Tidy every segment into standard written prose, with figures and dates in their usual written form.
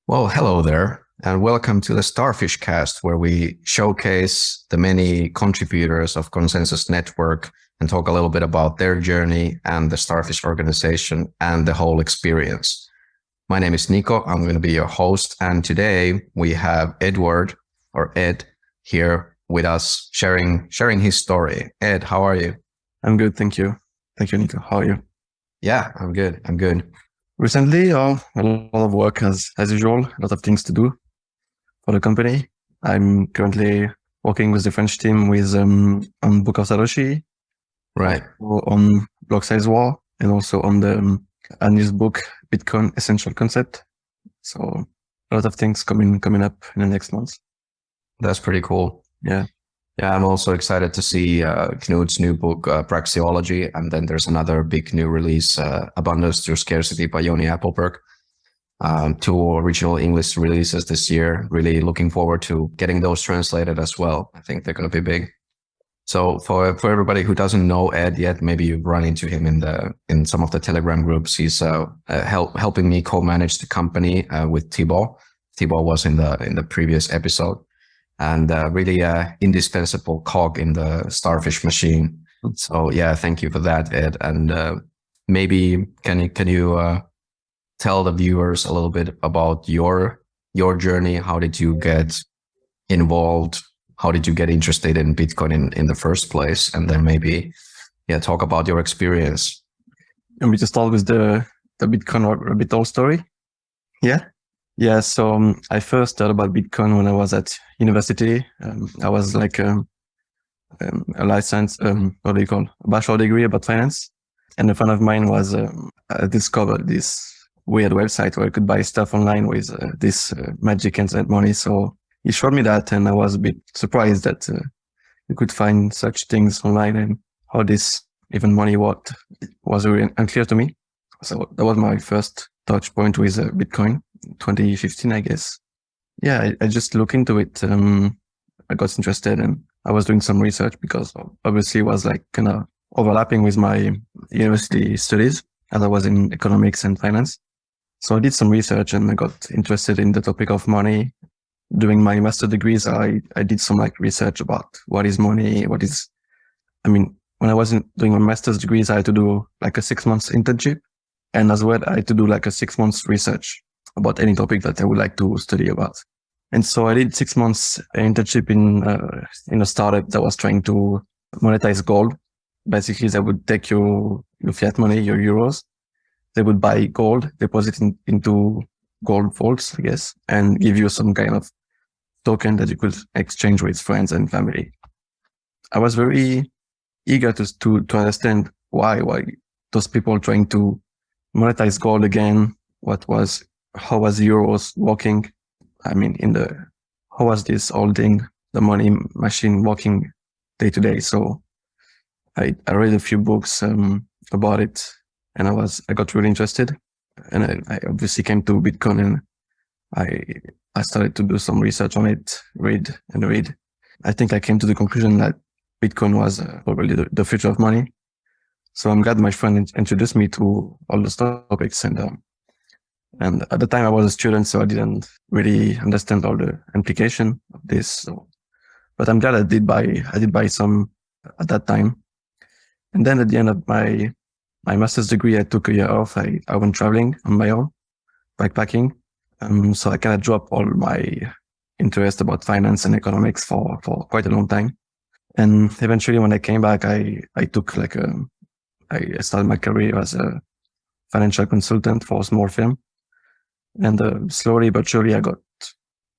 Well, hello there, and welcome to the Starfish Cast, where we showcase the many contributors of Konsensus Network and talk a little bit about their journey and the Starfish organization and the whole experience. My name is Nico. I'm going to be your host, and today we have Edward or Ed here with us, sharing his story. Ed, how are you? I'm good, thank you. Thank you, Nico. How are you? Yeah, I'm good. I'm good. Recently, a lot of work as usual, a lot of things to do for the company. I'm currently working with the French team on Book of Satoshi, Right. on Block Size War, and also on the unused book, Bitcoin Essential Concept. So a lot of things coming up in the next months. That's pretty cool. Yeah. Yeah, I'm also excited to see Knut's new book, Praxeology, and then there's another big new release, Abundance Through Scarcity by Yoni Appleberg. Two original English releases this year. Really looking forward to getting those translated as well. I think they're going to be big. So for everybody who doesn't know Ed yet, maybe you've run into him in some of the Telegram groups. He's helping me co-manage the company with Thibaut. Thibaut was in the previous episode. And really indispensable cog in the Starfish machine. So yeah, thank you for that, Ed. And maybe can you tell the viewers a little bit about your journey? How did you get involved? How did you get interested in Bitcoin in the first place? And then maybe talk about your experience. You want me to start with the Bitcoin rabbit hole story? Yeah. Yeah, so I first heard about Bitcoin when I was at university. I was like a license, what do you call, a bachelor degree about finance. And a friend of mine was discovered this weird website where I could buy stuff online with this magic internet money. So he showed me that, and I was a bit surprised that you could find such things online, and how this even money worked was really unclear to me. So that was my first touch point with Bitcoin. 2015, I guess. Yeah, I just looked into it. I got interested, and I was doing some research because obviously it was like kind of overlapping with my university studies, as I was in economics and finance. So I did some research and I got interested in the topic of money. During my master degrees, I did some like research about what is money, when I wasn't doing my master's degrees, I had to do like a 6 months internship, and as well I had to do like a 6 months research about any topic that I would like to study about. And so I did 6 months internship in a startup that was trying to monetize gold. Basically, they would take your fiat money, your euros. They would buy gold, deposit into gold vaults, I guess, and give you some kind of token that you could exchange with friends and family. I was very eager to understand why those people trying to monetize gold again. How was euros working? How was this whole thing, the money machine working day to day? So I read a few books about it, and I got really interested, and I obviously came to Bitcoin, and I started to do some research on it, read. I think I came to the conclusion that Bitcoin was probably the future of money. So I'm glad my friend introduced me to all those topics, and at the time I was a student, so I didn't really understand all the implication of this. So, but I'm glad I did buy some at that time. And then at the end of my master's degree, I took a year off. I went traveling on my own, backpacking. So I kind of dropped all my interest about finance and economics for quite a long time. And eventually when I came back, I took I started my career as a financial consultant for a small firm. And slowly but surely I got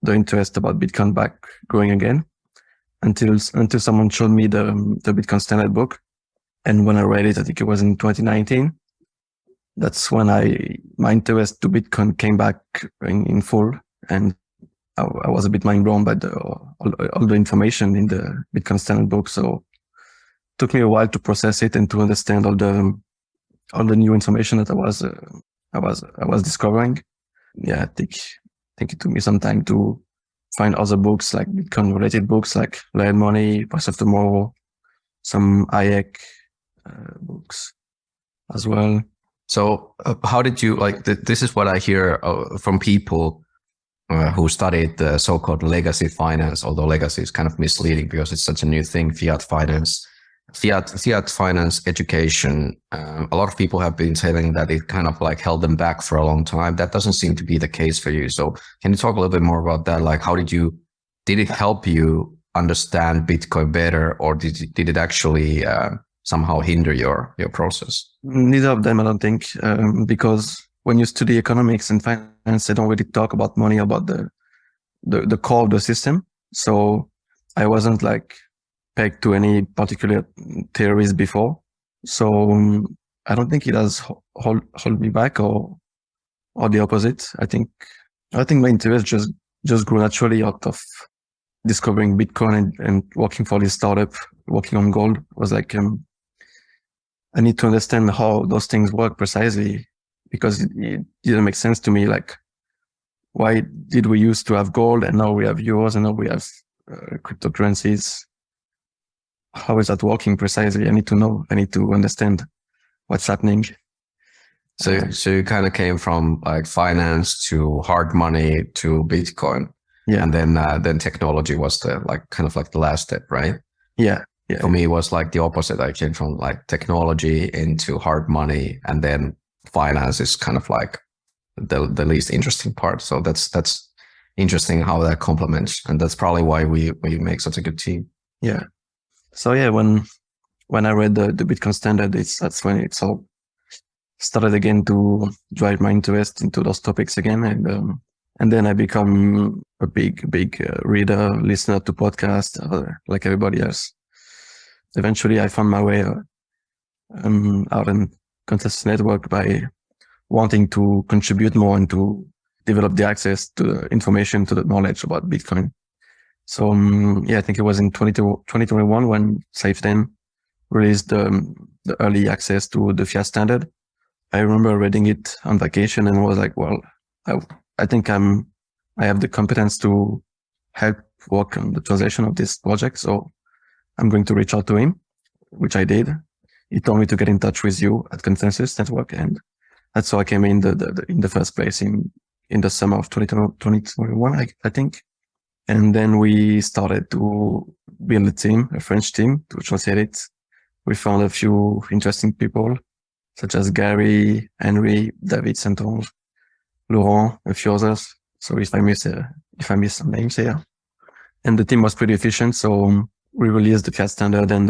the interest about Bitcoin back growing again until someone showed me the Bitcoin Standard book. And when I read it, I think it was in 2019, that's when my interest to Bitcoin came back in full. And I was a bit mind blown by all the information in the Bitcoin Standard book. So it took me a while to process it and to understand all the new information that I was discovering. Yeah, I think it took me some time to find other books, like Bitcoin related books, like Learn Money, Price of Tomorrow, some Hayek books as well. So how did you this is what I hear from people who studied the so-called legacy finance, although legacy is kind of misleading because it's such a new thing, fiat finance education. A lot of people have been saying that it kind of like held them back for a long time. That doesn't seem to be the case for you. So can you talk a little bit more about that? Like, did it help you understand Bitcoin better, or did it actually somehow hinder your process? Neither of them, I don't think, because when you study economics and finance, they don't really talk about money, about the core of the system. So I wasn't like pegged to any particular theories before. So I don't think it has hold me back or the opposite. I think my interest just grew naturally out of discovering Bitcoin and working for this startup, working on gold. Was like, I need to understand how those things work precisely, because it didn't make sense to me. Like, why did we used to have gold and now we have euros and now we have cryptocurrencies? How is that working precisely? I need to know. I need to understand what's happening. So you kind of came from like finance to hard money to Bitcoin. Yeah. And then technology was the last step, right? Yeah. For me, it was like the opposite. I came from like technology into hard money, and then finance is kind of like the least interesting part. So that's interesting how that complements, and that's probably why we make such a good team. Yeah. So yeah, when I read the Bitcoin standard, that's when it's all started again to drive my interest into those topics again, and then I become a big reader, listener to podcasts, like everybody else. Eventually, I found my way out in Konsensus Network by wanting to contribute more and to develop the access to the information, to the knowledge about Bitcoin. So I think it was in 2021 when SafeTen released the early access to the fiat standard. I remember reading it on vacation and was like, well, I think I have the competence to help work on the translation of this project. So I'm going to reach out to him, which I did. He told me to get in touch with you at Konsensus Network, and that's how I came in the first place in the summer of 2021, I think. And then we started to build a French team to translate it. We found a few interesting people, such as Gary, Henry, David Santonge, Laurent, a few others. So if I miss some names here. And the team was pretty efficient. So we released the fiat standard and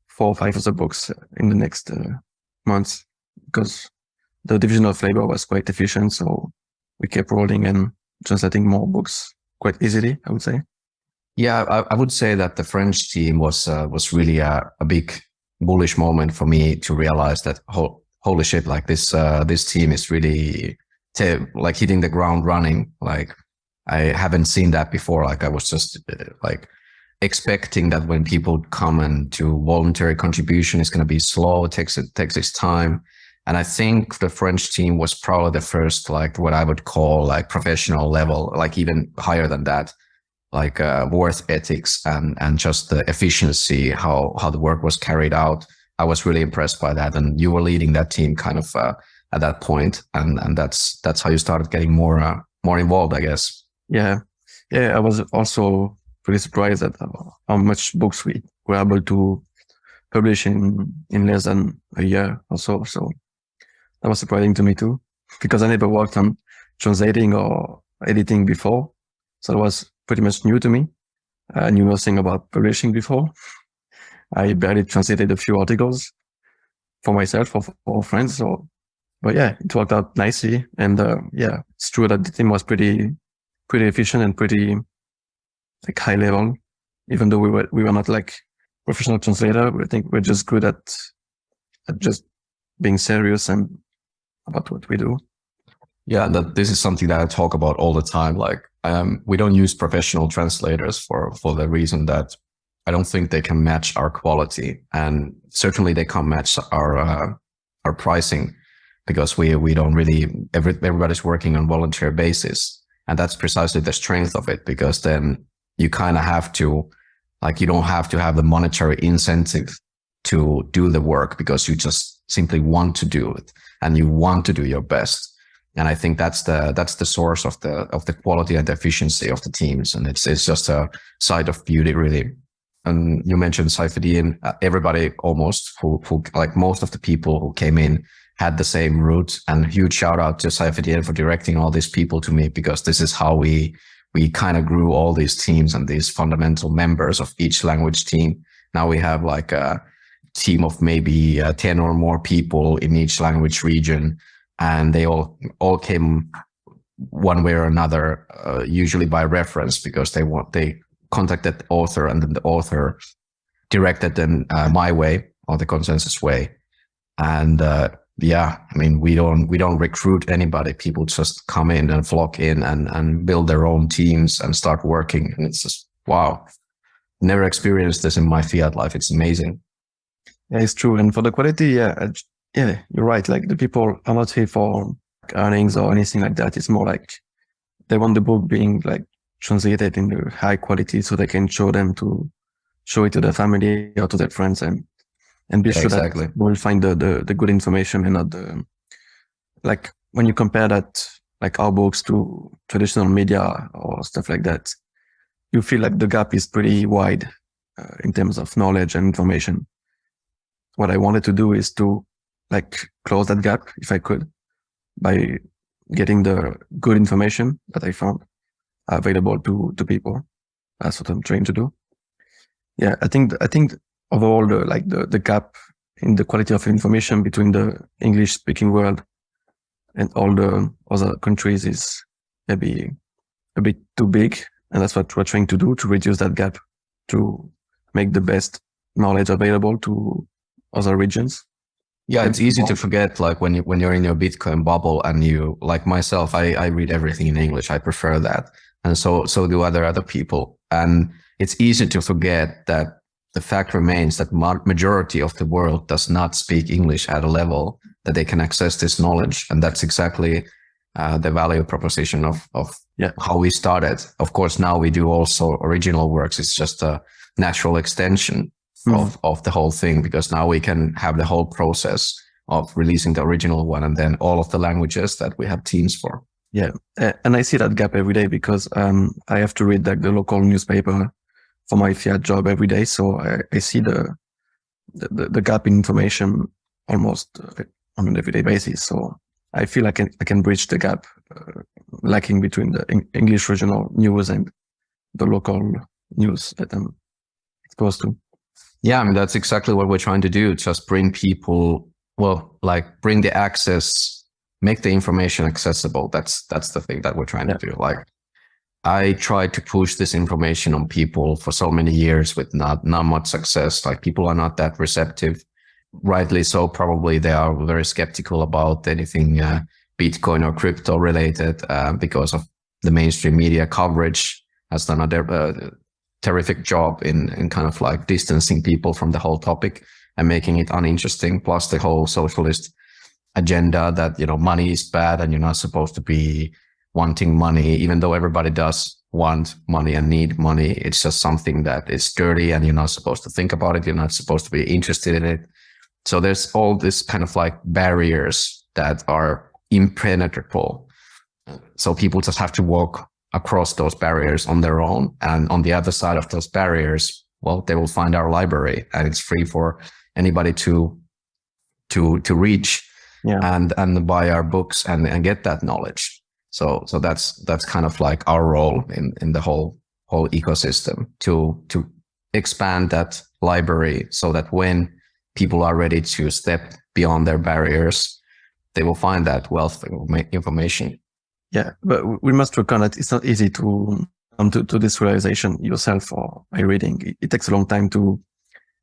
4 or 5 other books in the next months, because the division of labor was quite efficient. So we kept rolling and translating more books quite easily, I would say. Yeah, I would say that the French team was really a big bullish moment for me to realize that holy shit, like this team is really like hitting the ground running. Like I haven't seen that before. Like I was just like expecting that when people come and do voluntary contribution, it's going to be slow. It takes its time. And I think the French team was probably the first, like what I would call like professional level, like even higher than that, like worth ethics and just the efficiency, how the work was carried out. I was really impressed by that. And you were leading that team kind of at that point, and that's how you started getting more involved, I guess. Yeah. I was also pretty surprised at how much books we were able to publish in less than a year or so. So that was surprising to me too, because I never worked on translating or editing before. So it was pretty much new to me. I knew nothing about publishing before. I barely translated a few articles for myself or for friends. So, but yeah, it worked out nicely. And it's true that the team was pretty efficient and pretty like high level, even though we were not like professional translator. I think we're just good at just being serious and about what we do. Yeah, this is something that I talk about all the time. Like, we don't use professional translators for the reason that I don't think they can match our quality, and certainly they can't match our pricing, because we don't really everybody's working on voluntary basis, and that's precisely the strength of it. Because then you kind of have to, like, you don't have to have the monetary incentive to do the work, because you just simply want to do it and you want to do your best. And I think that's the source of the quality and efficiency of the teams. And it's just a side of beauty, really. And you mentioned Saifedean. Everybody almost who like most of the people who came in had the same route. And huge shout out to Saifedean for directing all these people to me, because this is how we kind of grew all these teams and these fundamental members of each language team. Now we have like a team of maybe 10 or more people in each language region, and they all came one way or another, usually by reference, because they contacted the author, and then the author directed them my way, or the Konsensus way. And yeah, I mean, we don't recruit anybody. People just come in and flock in and build their own teams and start working. And it's just, wow, never experienced this in my fiat life. It's amazing. Yeah, it's true. And for the quality, yeah, you're right. Like, the people are not here for earnings or anything like that. It's more like they want the book being like translated into high quality, so they can show it to their family or to their friends, and be sure that we'll find the good information, and not the, like, when you compare that, like, our books to traditional media or stuff like that, you feel like the gap is pretty wide in terms of knowledge and information. What I wanted to do is to, like, close that gap, if I could, by getting the good information that I found available to people. That's what I'm trying to do. Yeah, I think overall, the gap in the quality of information between the English speaking world and all the other countries is maybe a bit too big. And that's what we're trying to do, to reduce that gap, to make the best knowledge available to other regions. Yeah, it's easy to forget, like, when you're in your Bitcoin bubble, and you, like myself, I read everything in English. I prefer that. And so do other people. And it's easy to forget that the fact remains that majority of the world does not speak English at a level that they can access this knowledge. And that's exactly the value proposition of how we started. Of course, now we do also original works. It's just a natural extension of the whole thing, because now we can have the whole process of releasing the original one, and then all of the languages that we have teams for. Yeah, and I see that gap every day, because I have to read, like, the local newspaper for my fiat job every day. So I see the gap in information almost on an everyday basis. So I feel like I can bridge the gap lacking between the English regional news and the local news that I'm exposed to. Yeah, I mean, that's exactly what we're trying to do. Just bring people, bring the access, make the information accessible. That's the thing that we're trying to do. Like, I tried to push this information on people for so many years with not much success. Like, people are not that receptive. Rightly so, probably. They are very skeptical about anything Bitcoin or crypto related, because of the mainstream media coverage has done a terrific job in kind of like distancing people from the whole topic and making it uninteresting. Plus the whole socialist agenda that, money is bad and you're not supposed to be wanting money, even though everybody does want money and need money. It's just something that is dirty, and you're not supposed to think about it. You're not supposed to be interested in it. So there's all this kind of like barriers that are impenetrable. So people just have to walk across those barriers on their own. And on the other side of those barriers, well, they will find our library, and it's free for anybody to reach and buy our books and get that knowledge. So that's kind of like our role in the whole ecosystem, to expand that library, so that when people are ready to step beyond their barriers, they will find that wealth of information. Yeah, but we must reckon that it's not easy to come to this realization yourself or by reading. It takes a long time to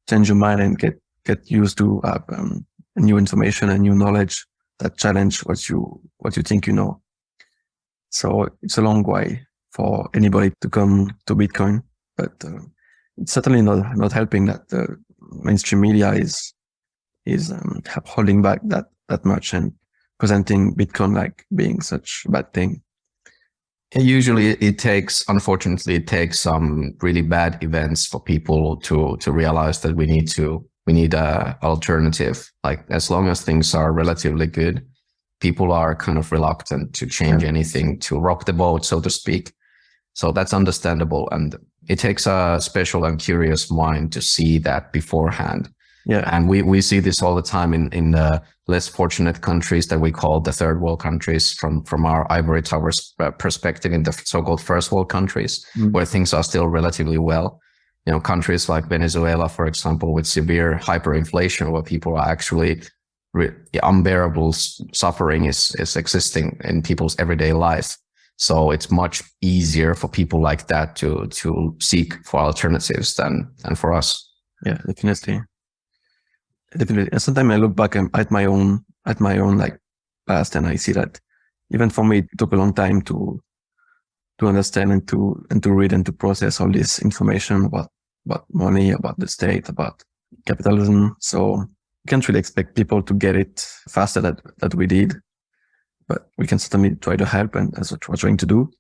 change your mind and get used to new information and new knowledge that challenge what you think you know. So it's a long way for anybody to come to Bitcoin, but it's certainly not helping that the mainstream media is holding back that much and presenting Bitcoin like being such a bad thing. Usually unfortunately, it takes some really bad events for people to realize that we need a alternative. Like, as long as things are relatively good, people are kind of reluctant to change anything, to rock the boat, so to speak. So that's understandable. And it takes a special and curious mind to see that beforehand. Yeah. And we see this all the time in the less fortunate countries that we call the third world countries from our ivory towers perspective, in the so-called first world countries, where things are still relatively well. You know, countries like Venezuela, for example, with severe hyperinflation, where people are actually unbearable suffering is existing in people's everyday life. So it's much easier for people like that to seek for alternatives than for us. Yeah, definitely. And sometimes I look back at my own like past, and I see that even for me, it took a long time to understand and to read and to process all this information about money, about the state, about capitalism. So you can't really expect people to get it faster that we did, but we can certainly try to help, and that's what we're trying to do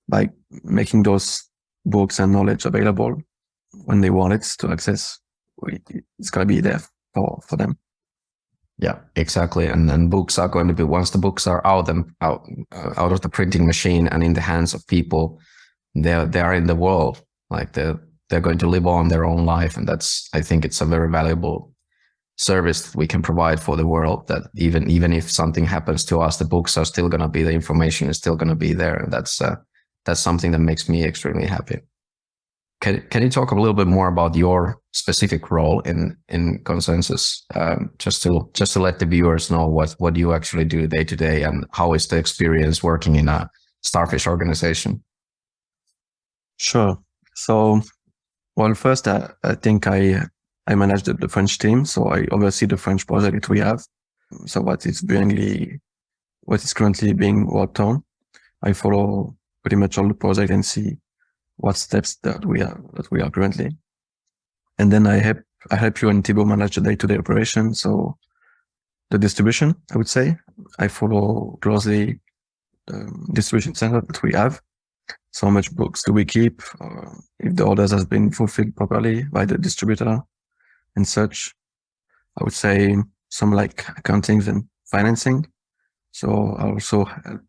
by making those books and knowledge available when they want it to access. It's going to be there for them. Yeah, exactly. And books are going to be, once the books are out of the printing machine and in the hands of people, they are in the world. Like they're going to live on their own life, and I think it's a very valuable service that we can provide for the world. That even if something happens to us, the books are still going to be, the information is still going to be there, and that's something that makes me extremely happy. Can you talk a little bit more about your specific role in Konsensus, just to let the viewers know what you actually do day to day, and how is the experience working in a Starfish organization? Sure. So, well, first, I think I manage the French team, so I oversee the French project that we have. So what is currently being worked on, I follow pretty much all the project and see what steps that we are currently. And then I help you and Thibaut manage the day-to-day operation. So the distribution, I would say, I follow closely the distribution center that we have. So how much books do we keep? If the orders has been fulfilled properly by the distributor and such. I would say some like accounting and financing. So I also help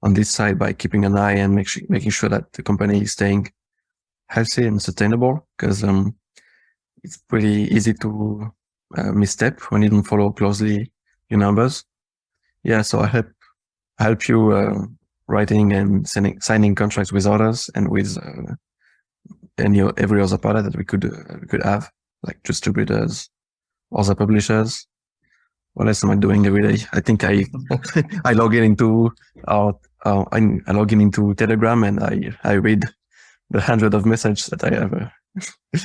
on this side by keeping an eye and making sure that the company is staying healthy and sustainable, because it's pretty easy to misstep when you don't follow closely your numbers. Yeah, so I help you writing and signing contracts with others and with every other party that we could have, like distributors, other publishers. What else am I doing every day? I think I log in into I log in into Telegram, and I read the hundred of messages that I have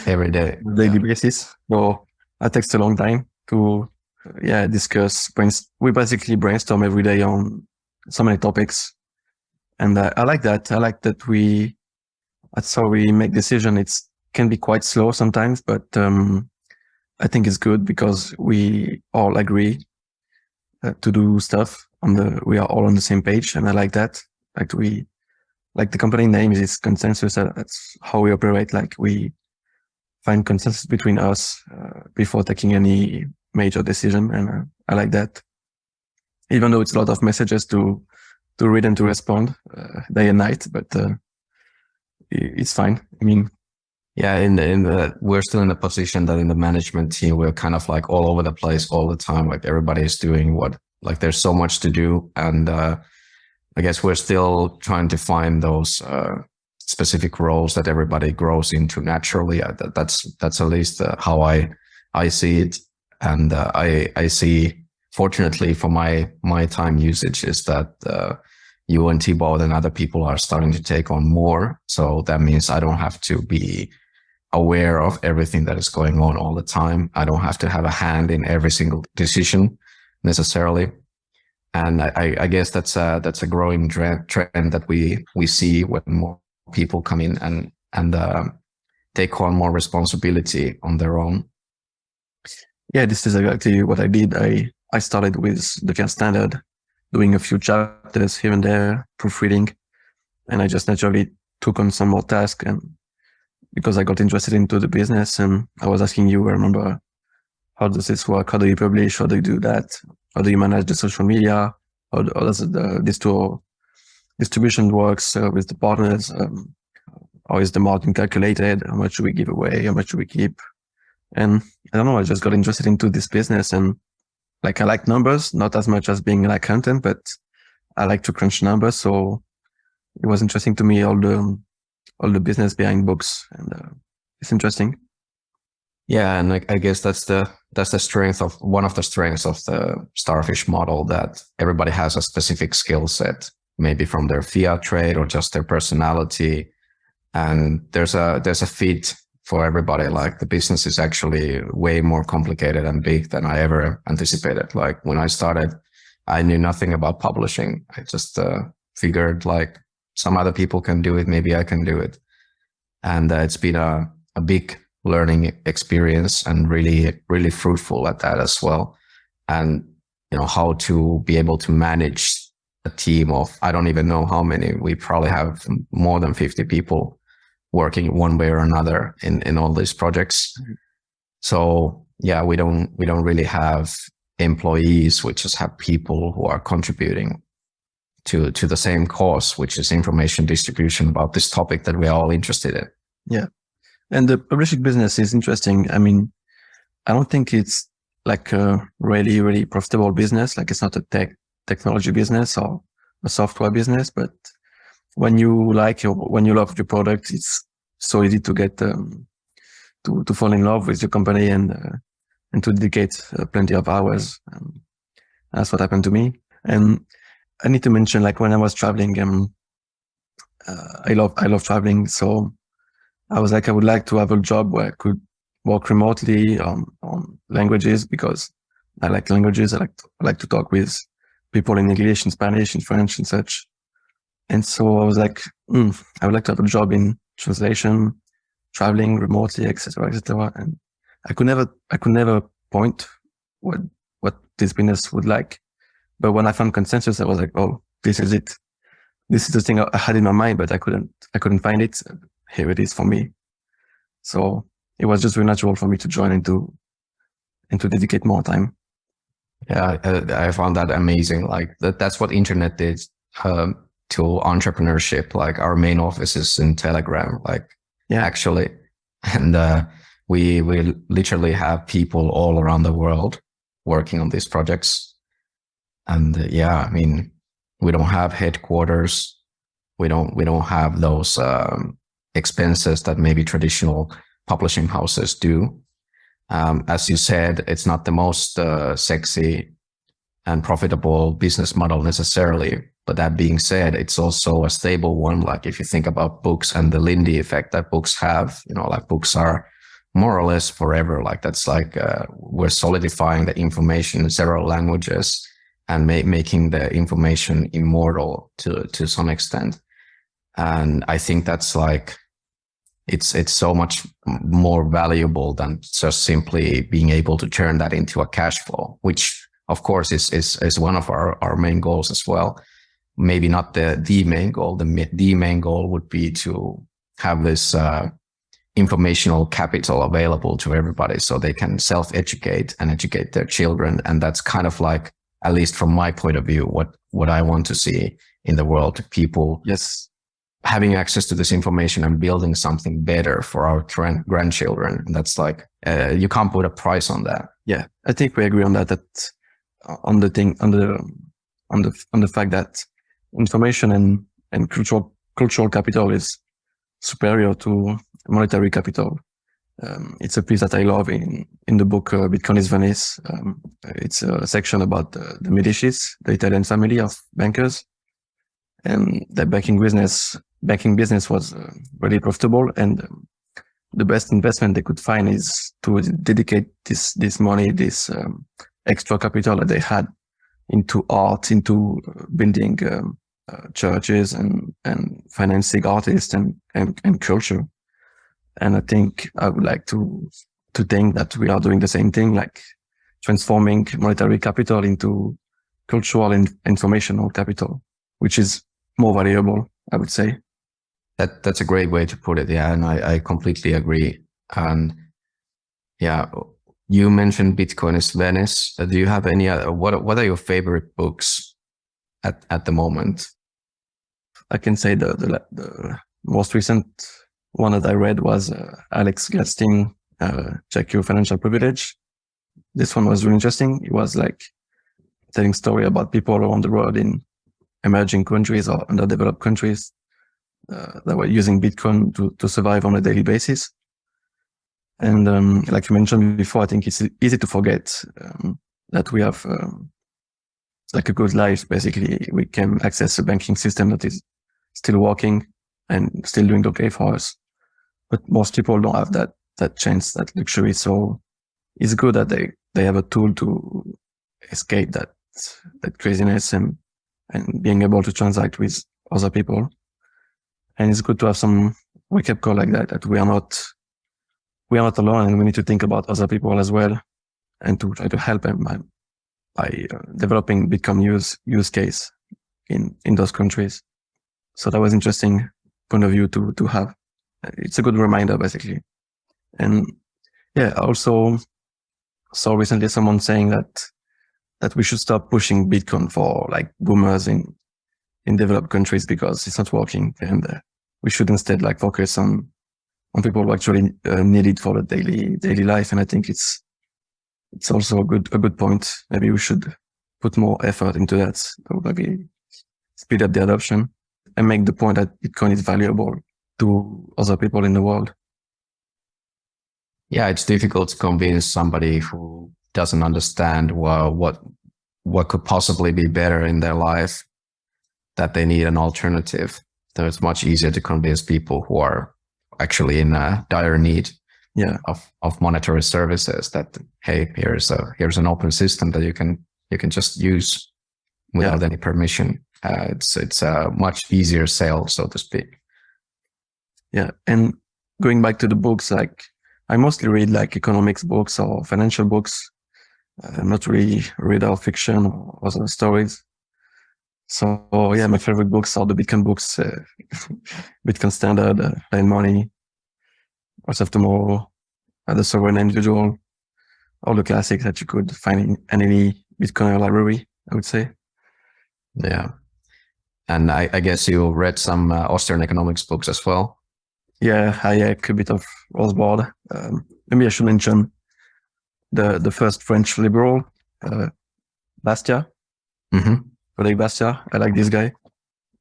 every day, daily basis. So that takes a long time to discuss. We basically brainstorm every day on so many topics, and I like that. I like that that's how we make decisions. It can be quite slow sometimes, but I think it's good because we all agree to do stuff we are all on the same page, and I like that. Like the company name is Konsensus. That's how we operate. Like we find consensus between us before taking any major decision, and I like that. Even though it's a lot of messages to read and to respond day and night, but it's fine. I mean. Yeah, we're still in the position that in the management team, we're kind of like all over the place all the time. Like everybody is doing there's so much to do. And I guess we're still trying to find those specific roles that everybody grows into naturally. That's at least how I see it. And I see, fortunately for my time usage, is that you and Thibaut and other people are starting to take on more. So that means I don't have to be aware of everything that is going on all the time. I don't have to have a hand in every single decision necessarily. And I guess that's a growing trend that we see when more people come in and take on more responsibility on their own. Yeah, this is exactly what I did. I started with the Cast Standard, doing a few chapters here and there, proofreading, and I just naturally took on some more tasks, and because I got interested into the business, and I was asking you, I remember, how does this work? How do you publish? How do you do that? how do you manage the social media? How does this tool distribution works with the partners? How is the margin calculated? How much should we give away? How much should we keep? And I don't know, I just got interested into this business, and like I like numbers, not as much as being like content, but I like to crunch numbers. So it was interesting to me, all the business behind books, and it's interesting. Yeah, and I guess that's the strength of one of the strengths of the Starfish model, that everybody has a specific skill set, maybe from their fiat trade or just their personality, and there's a fit for everybody. Like the business is actually way more complicated and big than I ever anticipated. Like when I started, I knew nothing about publishing. I just figured like some other people can do it, maybe I can do it, and it's been a big learning experience and really fruitful at that as well. And how to be able to manage a team of, I don't even know how many, we probably have more than 50 people working one way or another in all these projects. So yeah, we don't really have employees. We just have people who are contributing to the same cause, which is information distribution about this topic that we're all interested in. Yeah. And the publishing business is interesting. I mean, I don't think it's like a really profitable business. Like it's not a technology business or a software business, but when you when you love your product, it's so easy to get to fall in love with your company and to dedicate plenty of hours. That's what happened to me. And I need to mention, like when I was traveling, I love traveling, so I was like, I would like to have a job where I could work remotely on languages, because I like languages. I like to talk with people in English, in Spanish, in French, and such. And so I was like, I would like to have a job in translation, traveling remotely, etc., etc. And I could never point what this business would like. But when I found Konsensus, I was like, oh, this is it. This is the thing I had in my mind, but I couldn't find it. Here it is for me. So it was just very natural for me to join and to dedicate more time. Yeah, I found that amazing. Like that's what internet did to entrepreneurship. Like our main office is in Telegram, like actually, and we literally have people all around the world working on these projects. And I mean, we don't have headquarters. We don't have those expenses that maybe traditional publishing houses do. As you said, it's not the most sexy and profitable business model necessarily. But that being said, it's also a stable one. Like if you think about books and the Lindy effect that books have, like books are more or less forever. Like that's like we're solidifying the information in several languages and making the information immortal to some extent. And I think that's like, it's so much more valuable than just simply being able to turn that into a cash flow, which of course is one of our main goals as well. Maybe not the main goal. The main goal would be to have this informational capital available to everybody so they can self-educate and educate their children. And that's kind of like, at least from my point of view, what I want to see in the world. People having access to this information and building something better for our grandchildren. And that's like, you can't put a price on that. Yeah, I think we agree on that. On the fact that information and cultural capital is superior to monetary capital. It's a piece that I love in the book Bitcoin is Venice. It's a section about the Medicis, the Italian family of bankers, and the banking business was really profitable, and the best investment they could find is to dedicate this money, this extra capital that they had, into art, into building churches and financing artists and culture. And I think I would like to think that we are doing the same thing, like transforming monetary capital into cultural and informational capital, which is more valuable, I would say. That's a great way to put it. Yeah. And I completely agree. And yeah, You mentioned Bitcoin is Venice. Do you have any other, what are your favorite books at the moment? I can say the most recent one that I read was Alex Gladstein, Check Your Financial Privilege. This one was really interesting. It was like telling story about people around the world in emerging countries or underdeveloped countries that were using Bitcoin to survive on a daily basis. And like you mentioned before, I think it's easy to forget that we have like a good life. Basically, we can access a banking system that is still working and still doing okay for us. But most people don't have that chance, that luxury. So it's good that they have a tool to escape that craziness and being able to transact with other people. And it's good to have some wake up call like that we are not alone, and we need to think about other people as well, and to try to help them by developing Bitcoin use case in those countries. So that was interesting point of view to have. It's a good reminder, basically. And yeah, I also saw recently someone saying that we should stop pushing Bitcoin for like boomers in developed countries because it's not working, and we should instead like focus on people who actually need it for the daily life. And I think it's also a good point. Maybe we should put more effort into that, or maybe speed up the adoption and make the point that Bitcoin is valuable to other people in the world. Yeah, it's difficult to convince somebody who doesn't understand what could possibly be better in their life, that they need an alternative. So it's much easier to convince people who are actually in a dire need of monetary services that, hey, here's an open system that you can just use without any permission. It's a much easier sale, so to speak. Yeah, and going back to the books, like I mostly read like economics books or financial books. I'm not really read our fiction or other stories. So yeah, my favorite books are the Bitcoin books, Bitcoin Standard, Plain Money, What's of Tomorrow, The Sovereign Individual, all the classics that you could find in any Bitcoin library, I would say. Yeah. And I guess you read some Austrian economics books as well. Yeah, Hayek, a bit of Rothbard. Maybe I should mention the first French liberal, Bastia. Mm-hmm. Frédéric Bastia. I like this guy.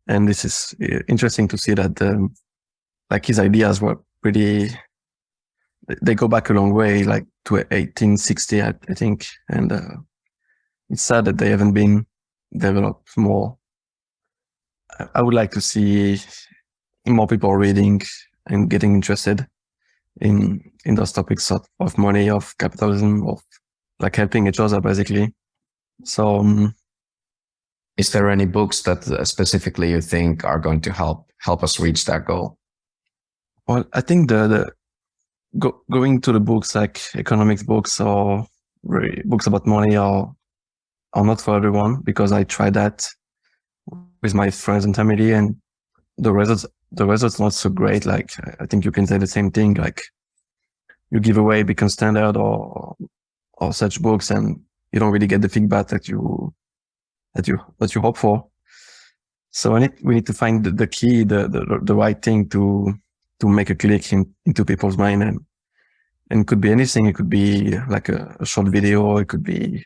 And this is interesting to see that like his ideas were pretty, they go back a long way, like to 1860, I think. And it's sad that they haven't been developed more. I would like to see more people reading and getting interested in those topics of money, of capitalism, of like helping each other, basically. So, is there any books that specifically you think are going to help us reach that goal? Well, I think going to the books like economics books or books about money are not for everyone, because I tried that with my friends and family, and the results not so great. Like I think you can say the same thing. Like you give away Bitcoin Standard or such books, and you don't really get the feedback that you hope for. So we need to find the key, the right thing to make a click into people's mind, and it could be anything. It could be like a short video. It could be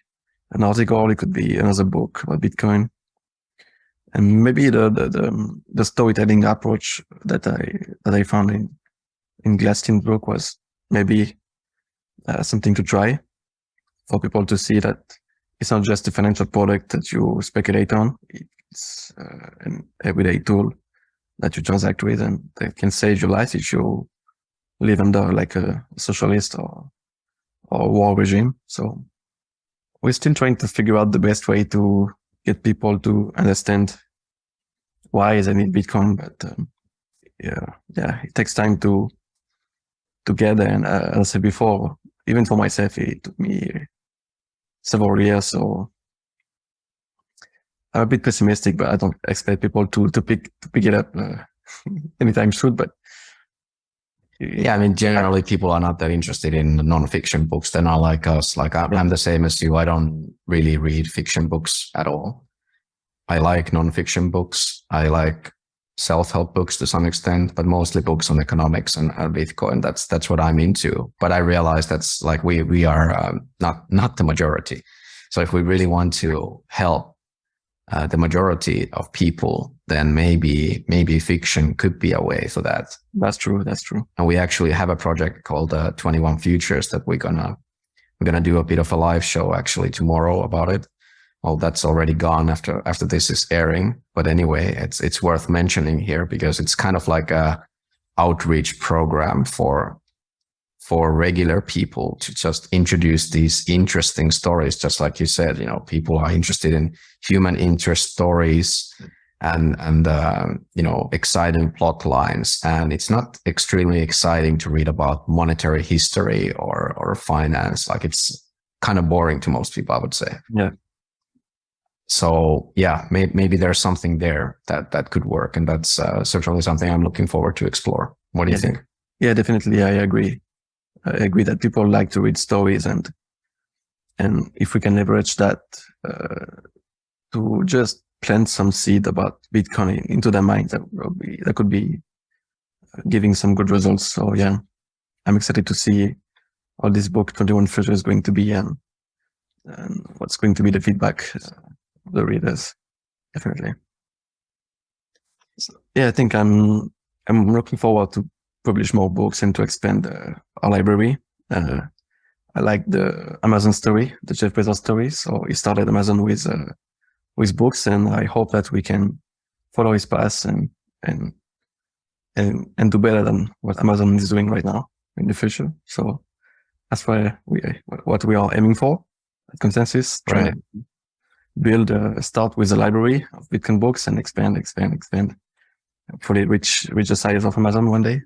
an article. It could be another book about Bitcoin. And maybe the storytelling approach that I found in Gladstein's book was maybe something to try for people to see that it's not just a financial product that you speculate on. It's an everyday tool that you transact with, and that can save your life if you live under like a socialist or war regime. So we're still trying to figure out the best way to get people to understand why they need Bitcoin. But yeah, it takes time to get there. And as I said before, even for myself, it took me several years. So I'm a bit pessimistic, but I don't expect people to pick it up anytime soon. But Yeah, I mean, generally people are not that interested in non-fiction books. They're not like us. Like I'm the same as you. I don't really read fiction books at all. I like non-fiction books. I like self-help books to some extent, but mostly books on economics and Bitcoin. That's what I'm into. But I realize that's like we are not the majority. So if we really want to help the majority of people, then maybe fiction could be a way for that. That's true. And we actually have a project called 21 Futures that we're gonna do a bit of a live show actually tomorrow about it. Well, that's already gone after this is airing. But anyway, it's worth mentioning here because it's kind of like a outreach program for regular people to just introduce these interesting stories. Just like you said, people are interested in human interest stories and exciting plot lines. And it's not extremely exciting to read about monetary history or finance. Like it's kind of boring to most people, I would say. Yeah. So yeah, maybe there's something there that could work. And that's certainly something I'm looking forward to explore. What do you think? Yeah, definitely. I agree. I agree that people like to read stories, and if we can leverage that to just plant some seed about Bitcoin into their mind, that could be giving some good results. So yeah, I'm excited to see how this book 21 Futures is going to be and what's going to be the feedback of the readers. Definitely. So, yeah, I think I'm looking forward to publish more books and to expand our library. I like the Amazon story, the Jeff Bezos story. So he started Amazon with books, and I hope that we can follow his path and do better than what Amazon is doing right now in the future. So that's what we are aiming for at Konsensus. Try to build start with a library of Bitcoin books and expand. Hopefully reach the size of Amazon one day.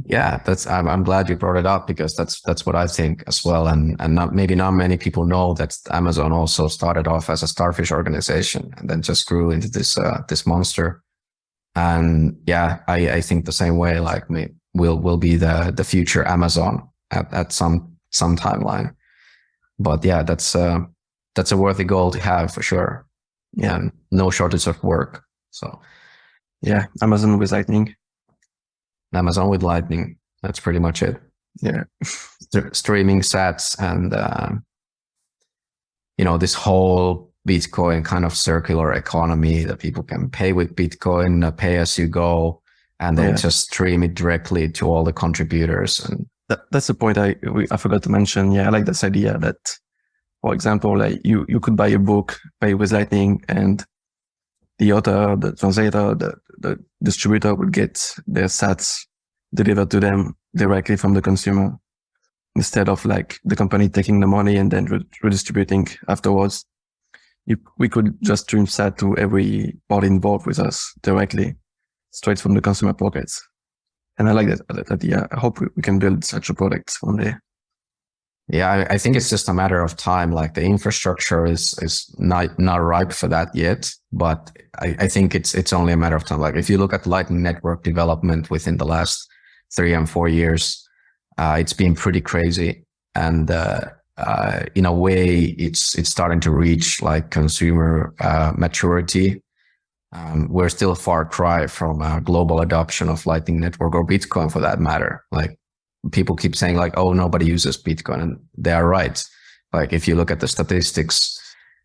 Yeah, I'm glad you brought it up because that's what I think as well. And not many people know that Amazon also started off as a Starfish organization and then just grew into this monster. And yeah, I think the same way. Like we'll be the future Amazon at some timeline. But yeah, that's a worthy goal to have for sure. Yeah, and no shortage of work. So yeah, Amazon with Lightning. Amazon with Lightning. That's pretty much it. Yeah. Streaming sats and, this whole Bitcoin kind of circular economy that people can pay with Bitcoin, pay as you go, and then just stream it directly to all the contributors. And that's the point I forgot to mention. Yeah, I like this idea that, for example, like you could buy a book, pay with Lightning, and the author, the translator, the distributor would get their sats delivered to them directly from the consumer instead of like the company taking the money and then redistributing afterwards. We could just stream sat to every party involved with us directly, straight from the consumer pockets. And I like that idea. I hope we can build such a product one day. Yeah, I think it's just a matter of time. Like the infrastructure is not ripe for that yet, but I think it's only a matter of time. Like if you look at Lightning Network development within the last 3 and 4 years, it's been pretty crazy. And in a way, it's starting to reach like consumer maturity. We're still a far cry from a global adoption of Lightning Network or Bitcoin for that matter. Like people keep saying like, oh, nobody uses Bitcoin, and they are right. Like if you look at the statistics,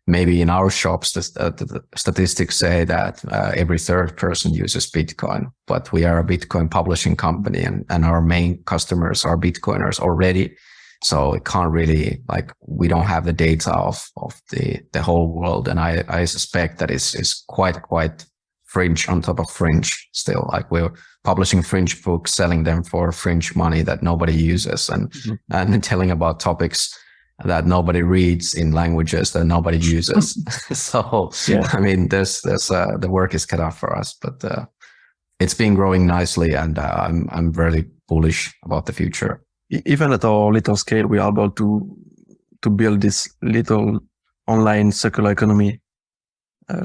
maybe in our shops, the statistics say that every third person uses Bitcoin, but we are a Bitcoin publishing company and our main customers are Bitcoiners already. So it can't really, like, we don't have the data of the whole world. And I suspect that it's quite fringe on top of fringe still. Like we're publishing fringe books, selling them for fringe money that nobody uses and telling about topics that nobody reads in languages that nobody uses. So, yeah. I mean, there's the work is cut out for us, but it's been growing nicely, and I'm very bullish about the future. Even at our little scale, we are able to build this little online circular economy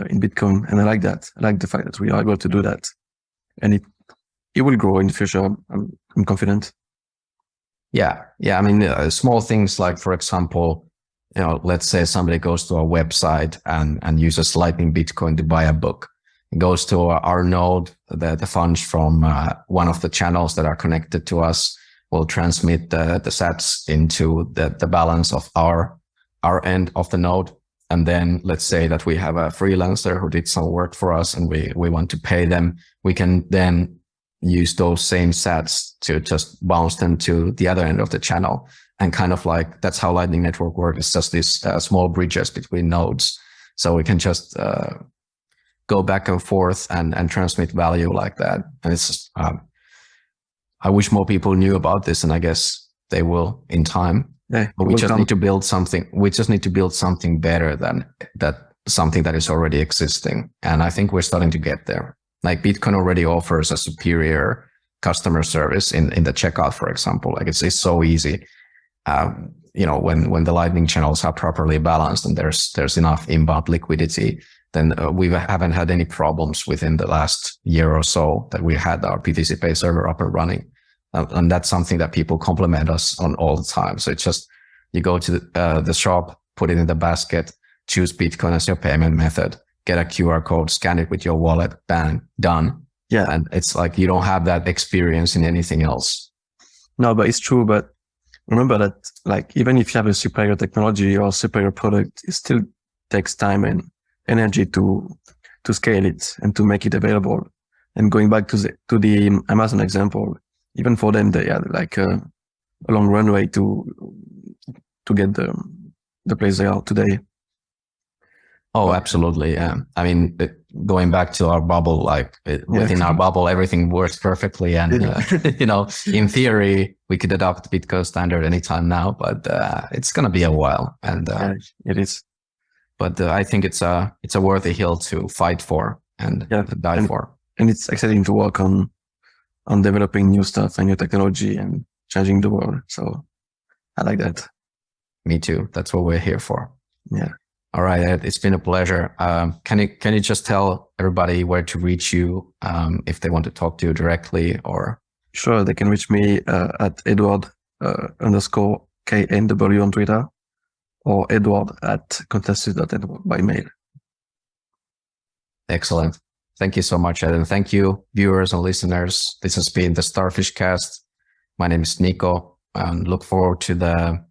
in Bitcoin, and I like that. I like the fact that we are able to do that, and it will grow in the future. I'm confident. Yeah. I mean, small things like, for example, let's say somebody goes to our website and uses Lightning Bitcoin to buy a book. It goes to our node, the funds from one of the channels that are connected to us will transmit the sats into the balance of our end of the node. And then let's say that we have a freelancer who did some work for us and we want to pay them. We can then use those same sats to just bounce them to the other end of the channel. And kind of like, that's how Lightning Network works. It's just these small bridges between nodes. So we can just go back and forth and transmit value like that. And it's just, I wish more people knew about this, and I guess they will in time. Yeah, but we just need to build something. We just need to build something better than that, something that is already existing. And I think we're starting to get there. Like Bitcoin already offers a superior customer service in the checkout, for example. Like it's so easy. When the Lightning channels are properly balanced and there's enough inbound liquidity, then we haven't had any problems within the last year or so that we had our PTC Pay server up and running. And that's something that people compliment us on all the time. So it's just, you go to the shop, put it in the basket, choose Bitcoin as your payment method, get a QR code, scan it with your wallet, bang, done. Yeah. And it's like, you don't have that experience in anything else. No, but it's true. But remember that, like, even if you have a superior technology or superior product, it still takes time and energy to scale it and to make it available. And going back to the Amazon example, even for them, they had like a long runway to get the place they are today. Oh, absolutely. Yeah. I mean, going back to our bubble, within our bubble, everything works perfectly. And, in theory, we could adopt the Bitcoin standard anytime now, but it's going to be a while. And it is. But I think it's a worthy hill to fight for and die for. And it's exciting to work on developing new stuff and new technology and changing the world. So I like that. Me too. That's what we're here for. Yeah. All right, Ed, it's been a pleasure. Can you just tell everybody where to reach you if they want to talk to you directly or? Sure, they can reach me at Edouard _KNW on Twitter or Edouard at konsensus.network by mail. Excellent. Thank you so much, Ed. And thank you, viewers and listeners. This has been the Starfish Cast. My name is Nico, and look forward to the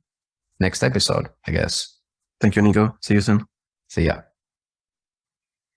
next episode, I guess. Thank you, Nico. See you soon. See ya.